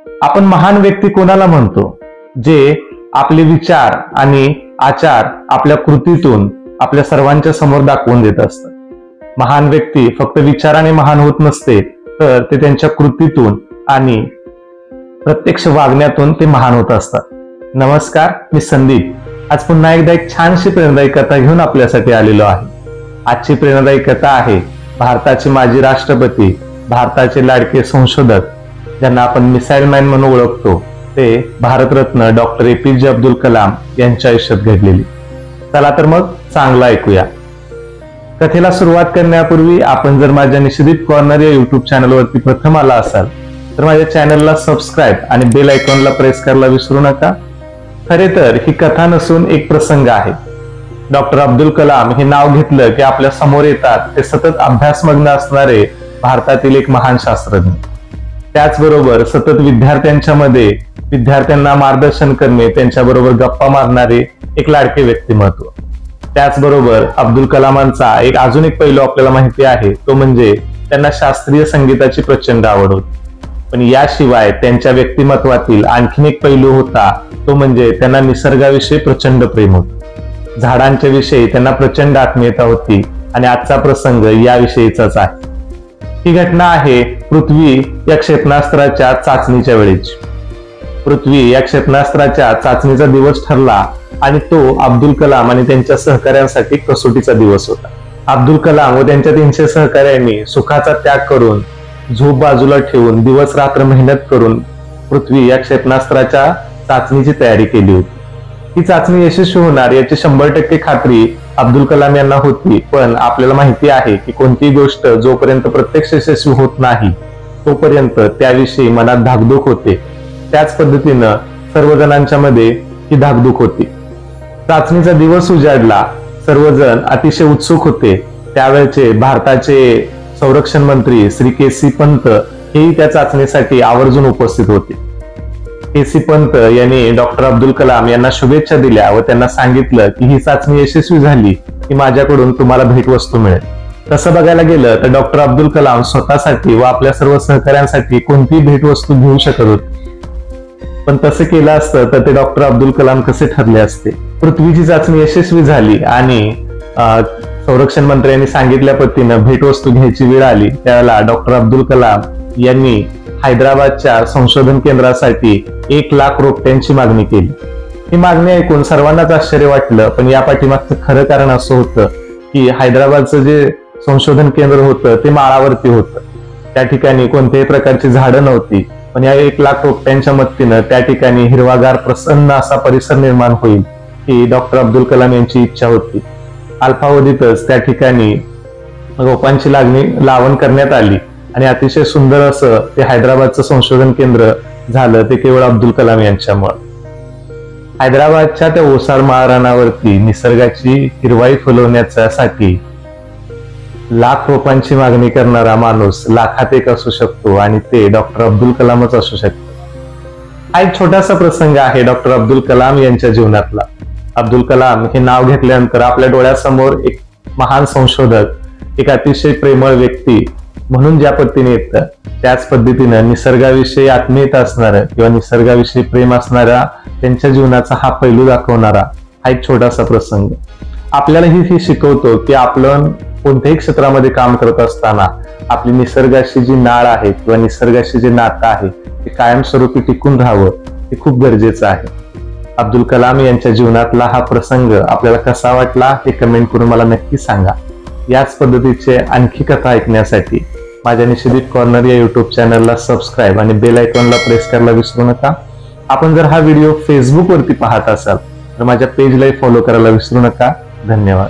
आपण महान व्यक्ती कोणाला म्हणतो? जे आपले विचार आणि आचार आपल्या कृतीतून आपल्या सर्वांच्या समोर दाखवून देत असतात. महान व्यक्ती फक्त विचाराने महान होत नसते, तर ते त्यांच्या कृतीतून आणि प्रत्यक्ष वागण्यातून ते महान होत असतात. नमस्कार, मी संदीप. आज पुन्हा एकदा एक छानशी प्रेरणादायी कथा घेऊन आपल्यासाठी आलेलो आहे. आजची प्रेरणादायी कथा आहे भारताचे माजी राष्ट्रपती, भारताचे लाडके संशोधक, ज्यांना आपण मिसाईल मॅन म्हणून ओळखतो, ते भारतरत्न डॉक्टर APJ अब्दुल कलाम यांच्या आयुष्यात घडलेली. चला तर मग चांगलं ऐकूया. कथेला सुरुवात करण्यापूर्वी आपण जर माझ्या निषेधित कॉर्नर या युट्यूब चॅनलवरती प्रथम आला असाल तर माझ्या चॅनलला सबस्क्राईब आणि बेल आयकॉनला प्रेस करायला विसरू नका. खरे तर ही कथा नसून एक प्रसंग आहे. डॉक्टर अब्दुल कलाम हे नाव घेतलं की आपल्या समोर येतात ते सतत अभ्यासमग्न असणारे भारतातील एक महान शास्त्रज्ञ. त्याचबरोबर सतत विद्यार्थ्यांना मार्गदर्शन करणे, त्यांच्याबरोबर गप्पा मारणारे एक लाडके व्यक्तिमत्व. त्याचबरोबर अब्दुल कलामांचा अजून एक पैलू आपल्याला माहिती आहे, तो म्हणजे त्यांना शास्त्रीय संगीताची प्रचंड आवड होती. पण याशिवाय त्यांच्या व्यक्तिमत्वातील आणखीन एक पैलू होता, तो म्हणजे त्यांना निसर्गाविषयी प्रचंड प्रेम होतं. झाडांच्या विषयी त्यांना प्रचंड आत्मीयता होती आणि आजचा प्रसंग याविषयीचाच आहे. ही घटना आहे पृथ्वी या क्षेपणास्त्राच्या चाचणीच्या वेळेची. पृथ्वी या क्षेपणास्त्राच्या चाचणीचा दिवस ठरला आणि तो अब्दुल कलाम आणि त्यांच्या सहकाऱ्यांसाठी कसोटीचा दिवस होता. अब्दुल कलाम व त्यांच्या 300 सहकाऱ्यांनी सुखाचा त्याग करून, झोप बाजूला ठेवून, दिवस रात्र मेहनत करून पृथ्वी या क्षेपणास्त्राच्या चाचणीची तयारी केली होती. ही चाचणी यशस्वी होणार याची 100% खात्री अब्दुल कलाम यांना होती. पण आपल्याला माहिती आहे की कोणतीही गोष्ट जोपर्यंत प्रत्यक्ष यशस्वी होत नाही तोपर्यंत त्याविषयी मनात धाकधूक होते. त्याच पद्धतीनं सर्वजणांच्या मध्ये ही धाकधूक होती. चाचणीचा दिवस उजाडला. सर्वजण अतिशय उत्सुक होते. त्यावेळचे भारताचे संरक्षण मंत्री श्री KC पंत हेही त्या चाचणीसाठी आवर्जून उपस्थित होते. KC पंत यांनी डॉक्टर अब्दुल कलाम यांना शुभेच्छा दिल्या व त्यांना सांगितलं की ही चाचणी यशस्वी झाली की माझ्याकडून तुम्हाला भेटवस्तू मिळेल. तसं बघायला गेलं तर डॉक्टर अब्दुल कलाम स्वतःसाठी व आपल्या सर्व सहकाऱ्यांसाठी कोणतीही भेटवस्तू घेऊ शकत होते. पण तसं केलं असतं तर ते डॉक्टर अब्दुल कलाम कसे ठरले असते. पृथ्वीची चाचणी यशस्वी झाली आणि संरक्षण मंत्र्यांनी सांगितल्या पद्धतीनं भेटवस्तू घ्यायची वेळ आली. त्यावेळेला डॉक्टर अब्दुल कलाम यांनी हैदराबादच्या संशोधन केंद्रासाठी 1 लाख रुपयांची मागणी केली. ही मागणी ऐकून सर्वांनाच आश्चर्य वाटलं. पण या पाठीमागचं खरं कारण असं होतं की हैदराबादचं जे संशोधन केंद्र होतं ते माळावरती होतं. त्या ठिकाणी कोणत्याही प्रकारची झाडं नव्हती. पण या 1 लाख रुपयांच्या मदतीनं त्या ठिकाणी हिरवागार प्रसन्न असा परिसर निर्माण होईल ही डॉक्टर अब्दुल कलाम यांची इच्छा होती. अल्पावधीतच त्या ठिकाणी रोपांची लावण करण्यात आली आणि अतिशय सुंदर असं ते हैदराबादचं संशोधन केंद्र झालं, ते केवळ अब्दुल कलाम यांच्यामुळे. हैदराबादच्या त्या ओसाड माळरानावरती निसर्गाची हिरवाई फुलवण्यासाठी लाख रुपयांची मागणी करणारा माणूस लाखात एक असू शकतो आणि ते डॉक्टर अब्दुल कलामच असू शकतो. हा एक छोटासा प्रसंग आहे डॉक्टर अब्दुल कलाम यांच्या जीवनातला. अब्दुल कलाम हे नाव घेतल्यानंतर आपल्या डोळ्यासमोर एक महान संशोधक, एक अतिशय प्रेमळ व्यक्ती म्हणून ज्या पद्धतीने येतं, त्याच पद्धतीनं निसर्गाविषयी आत्मीयता असणारा किंवा निसर्गाविषयी प्रेम असणारा त्यांच्या जीवनाचा हा पैलू दाखवणारा हा एक छोटासा प्रसंग आपल्याला हे शिकवतो की आपण कोणत्याही क्षेत्रामध्ये काम करत असताना आपली निसर्गाशी जी नाळ आहे किंवा निसर्गाशी जे नातं आहे ते कायमस्वरूपी टिकून राहावं हे खूप गरजेचं आहे. अब्दुल कलाम यांच्या जीवनातला हा प्रसंग आपल्याला कसा वाटला हे कमेंट करून मला नक्की सांगा. याच पद्धतीचे आणखी कथा ऐकण्यासाठी माझ्या निषेधित कॉर्नर या युट्यूब चॅनलला सबस्क्राईब आणि बेल आयकॉनला प्रेस करायला विसरू नका. आपण जर हा व्हिडिओ फेसबुकवरती पाहत असाल तर माझ्या पेजलाही फॉलो करायला विसरू नका. धन्यवाद.